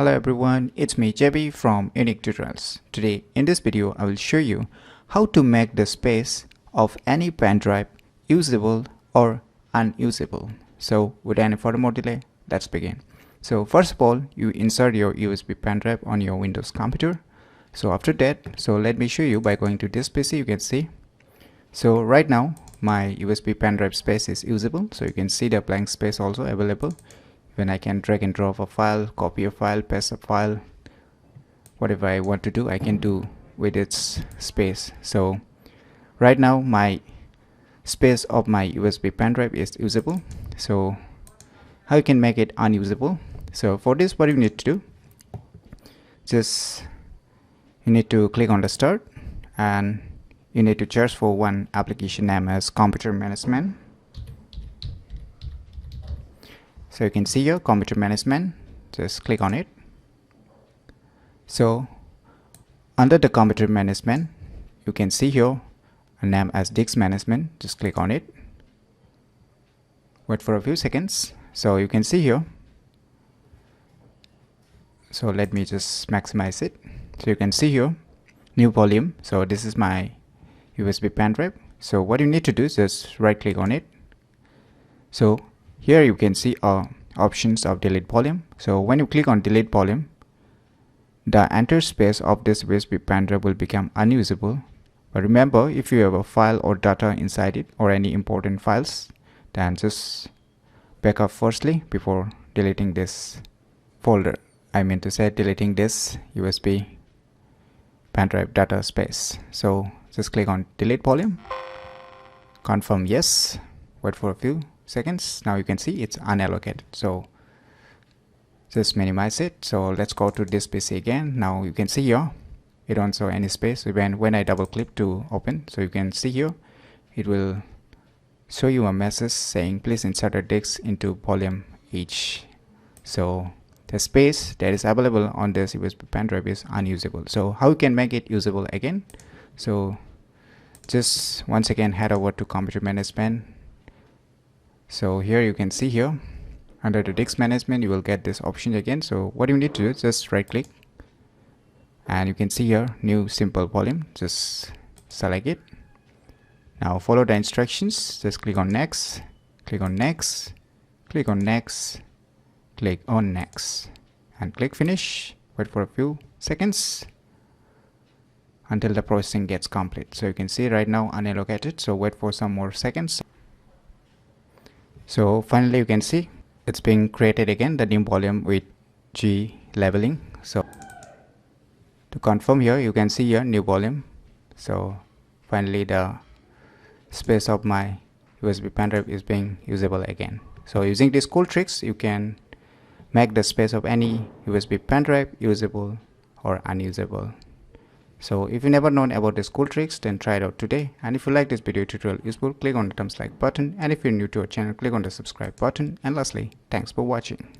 Hello everyone, it's me JB from Unique Tutorials. Today in this video I will show you how to make the space of any pen drive usable or unusable. So without any further more delay, let's begin. So first of all, you insert your USB pen drive on your Windows computer. So after that, let me show you by going to this PC. You can see, so right now my USB pen drive space is usable, so you can see the blank space also available. When I can drag and drop a file, copy a file, paste a file, whatever I want to do I can do with its space. So right now my space of my USB pen drive is usable. So how you can make it unusable? So for this, what you need to do, just you need to click on the start and you need to search for one application name as computer management. So you can see here computer management, just click on it. So under the computer management you can see here a name as disk management, just click on it. Wait for a few seconds. So you can see here, so let me just maximize it. So you can see here new volume. So this is my USB pen drive. So what you need to do is just right click on it. So here you can see options of delete volume. So when you click on delete volume, the entire space of this USB pen drive will become unusable. But remember, if you have a file or data inside it or any important files, then just back up firstly before deleting this folder. I mean to say deleting this USB pen drive data space. So just click on delete volume, confirm yes, wait for a few seconds. Now you can see it's unallocated, so just minimize it. So let's go to this PC again. Now you can see here it don't show any space when I double click to open. So you can see here it will show you a message saying please insert a disk into volume H. So the space that is available on this USB pen drive is unusable. So how you can make it usable again? So just once again head over to computer management. So here you can see here under the disk management you will get this option again. So what you need to do is just right click and you can see here new simple volume, just select it. Now follow the instructions, just click on next, click on next, click on next, click on next and click finish. Wait for a few seconds until the processing gets complete. So you can see right now unallocated, so wait for some more seconds. So finally you can see it's being created again, the new volume with G labeling. So to confirm here you can see here new volume. So finally the space of my USB pen drive is being usable again. So using these cool tricks you can make the space of any USB pen drive usable or unusable. So if you never known about these cool tricks, then try it out today. And if you like this video tutorial useful, click on the thumbs like button, and if you're new to our channel, click on the subscribe button. And lastly, thanks for watching.